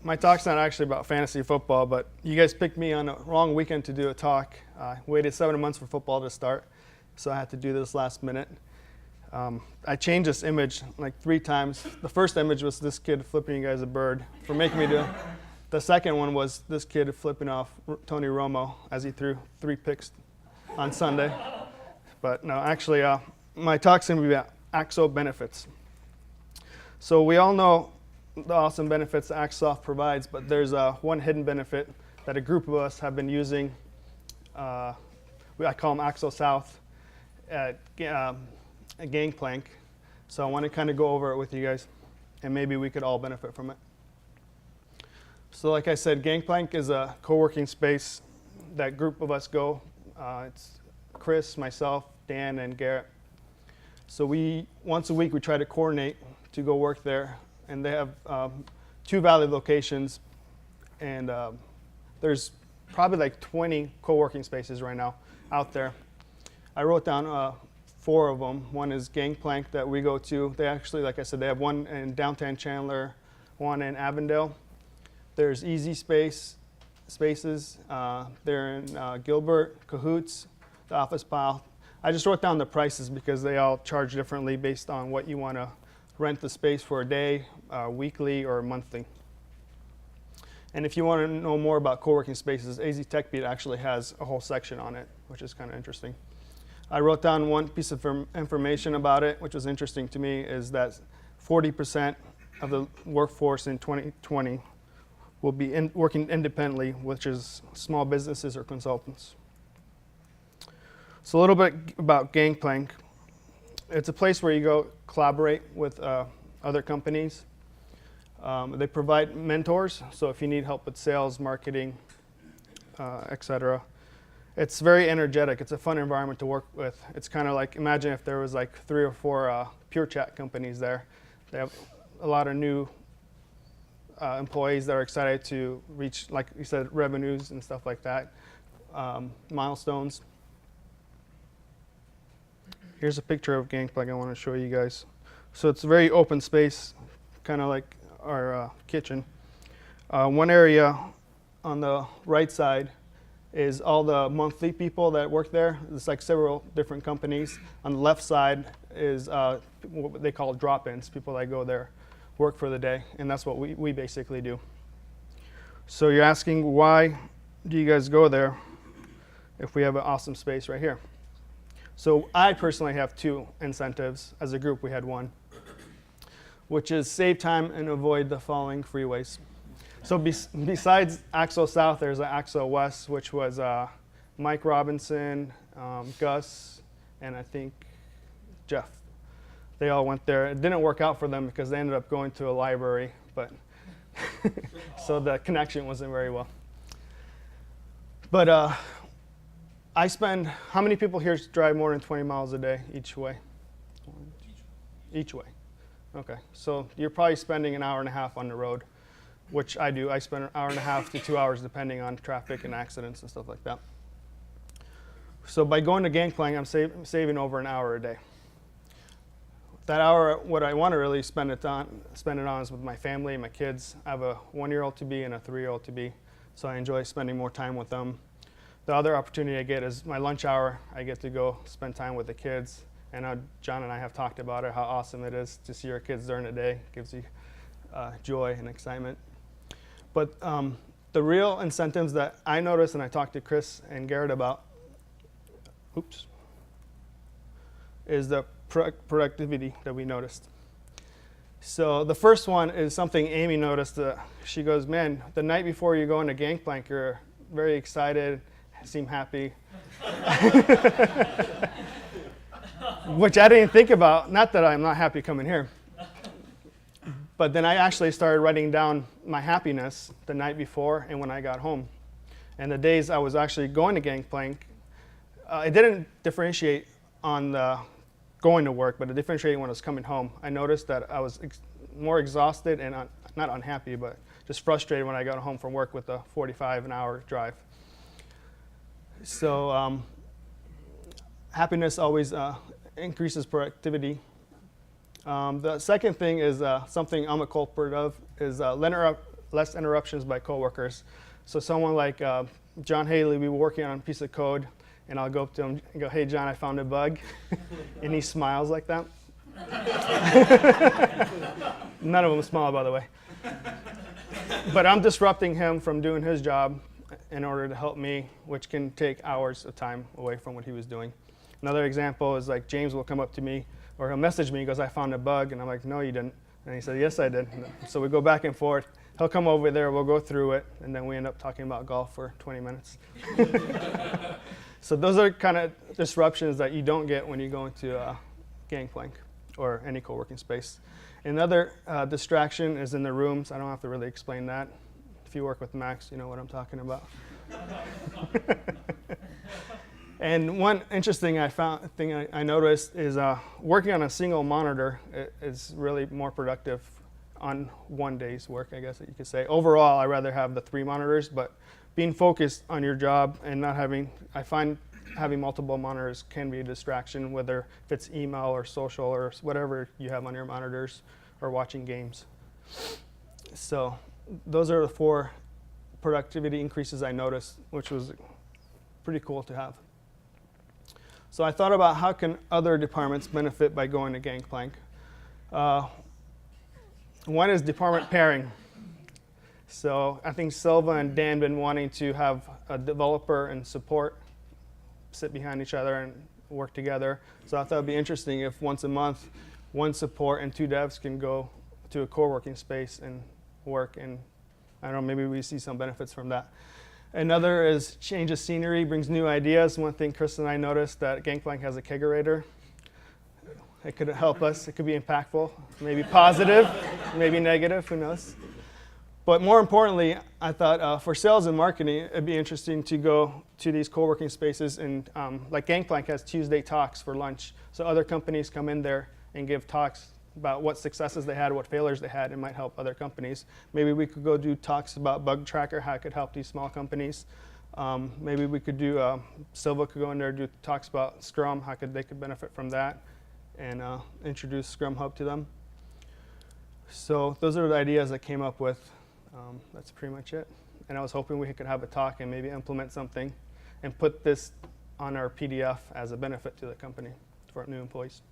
my talk's not actually about fantasy football, but you guys picked me on a wrong weekend to do a talk. I waited 7 months for football to start, so I had to do this last minute. I changed this image like 3 times. The first image was this kid flipping you guys a bird for making me do it. The second one was this kid flipping off Tony Romo as he threw 3 picks on Sunday. But no, actually, my talk's going to be about Axo benefits. So we all know the awesome benefits that Axotalks provides, but there's one hidden benefit that a group of us have been using. I call them Axo South at Gangplank. So I want to kind of go over it with you guys, and maybe we could all benefit from it. So like I said, Gangplank is a co-working space that group of us go. It's Chris, myself, Dan, and Garrett. So once a week we try to coordinate to go work there, and they have 2 valid locations, and there's probably like 20 co-working spaces right now out there. I wrote down 4 of them. One is Gangplank that we go to. They actually, like I said, they have one in downtown Chandler, one in Avondale. There's Easy Spaces. They're in Gilbert, Cahoots, the Office Pile. I just wrote down the prices because they all charge differently based on what you want to rent the space for a day, weekly, or monthly. And if you want to know more about co-working spaces, AZ TechBeat actually has a whole section on it, which is kind of interesting. I wrote down one piece of information about it, which was interesting to me, is that 40% of the workforce in 2020 will be working independently, which is small businesses or consultants. So a little bit about Gangplank. It's a place where you go collaborate with other companies. They provide mentors, so if you need help with sales, marketing, etc. It's very energetic. It's a fun environment to work with. It's kind of like, imagine if there was like 3 or 4 Pure Chat companies there. They have a lot of new employees that are excited to reach, like you said, revenues and stuff like that, milestones. Here's a picture of Gangplank I want to show you guys. So it's a very open space, kind of like our kitchen. One area on the right side is all the monthly people that work there. It's like several different companies. On the left side is what they call drop-ins, people that go there, work for the day, and that's what we basically do. So you're asking, why do you guys go there if we have an awesome space right here? So I personally have 2 incentives. As a group, we had 1, which is save time and avoid the following freeways. So besides Axo South, there's an Axo West, which was Mike Robinson, Gus, and I think Jeff. They all went there. It didn't work out for them because they ended up going to a library, but so the connection wasn't very well. But I spend, how many people here drive more than 20 miles a day each way? Each way. Okay, so you're probably spending an hour and a half on the road, which I do. I spend an hour and a half to 2 hours depending on traffic and accidents and stuff like that. So by going to Gangplank, I'm saving over an hour a day. That hour, what I want to really spend it on is with my family, my kids. I have a 1-year-old to be and a 3-year-old to be, so I enjoy spending more time with them. The other opportunity I get is my lunch hour. I get to go spend time with the kids. And John and I have talked about it, how awesome it is to see your kids during the day. It gives you joy and excitement. But the real incentives that I noticed, and I talked to Chris and Garrett about, is the productivity that we noticed. So the first one is something Amy noticed. She goes, man, the night before you go into Gangplank, you're very excited, seem happy. Which I didn't think about. Not that I'm not happy coming here. But then I actually started writing down my happiness the night before and when I got home. And the days I was actually going to Gangplank, it didn't differentiate on the going to work, but it differentiated when I was coming home. I noticed that I was more exhausted and not unhappy, but just frustrated when I got home from work with a 45-hour drive. So happiness always increases productivity. The second thing is something I'm a culprit of, is less interruptions by coworkers. So someone like John Haley, we were working on a piece of code, and I'll go up to him and go, "Hey, John, I found a bug," and he smiles like that. None of them smile, by the way. But I'm disrupting him from doing his job in order to help me, which can take hours of time away from what he was doing. Another example is like James will come up to me, or he'll message me, he goes, "I found a bug," and I'm like, "No, you didn't." And he said, "Yes, I did." So we go back and forth. He'll come over there, we'll go through it, and then we end up talking about golf for 20 minutes. So those are kind of disruptions that you don't get when you go into Gangplank or any co-working space. Another distraction is in the rooms. I don't have to really explain that. If you work with Max, you know what I'm talking about. And one interesting thing I noticed is working on a single monitor is really more productive on one day's work, I guess that you could say. Overall, I'd rather have the 3 monitors, but being focused on your job and not having, I find having multiple monitors can be a distraction, whether if it's email or social or whatever you have on your monitors or watching games. So those are the 4 productivity increases I noticed, which was pretty cool to have. So I thought about how can other departments benefit by going to Gangplank. One is department pairing. So I think Silva and Dan been wanting to have a developer and support sit behind each other and work together. So I thought it'd be interesting if once a month, 1 support and 2 devs can go to a co-working space and work, and I don't know, maybe we see some benefits from that. Another is change of scenery brings new ideas. One thing Chris and I noticed that Gangplank has a kegerator. It could help us. It could be impactful, maybe positive, maybe negative, who knows. But more importantly, I thought for sales and marketing, it'd be interesting to go to these co-working spaces, and like Gangplank has Tuesday talks for lunch. So other companies come in there and give talks about what successes they had, what failures they had, and might help other companies. Maybe we could go do talks about Bug Tracker, how it could help these small companies. Maybe we could do, Silva could go in there and do talks about Scrum, how they could benefit from that, and introduce Scrum Hub to them. So those are the ideas I came up with. That's pretty much it. And I was hoping we could have a talk and maybe implement something and put this on our PDF as a benefit to the company for new employees.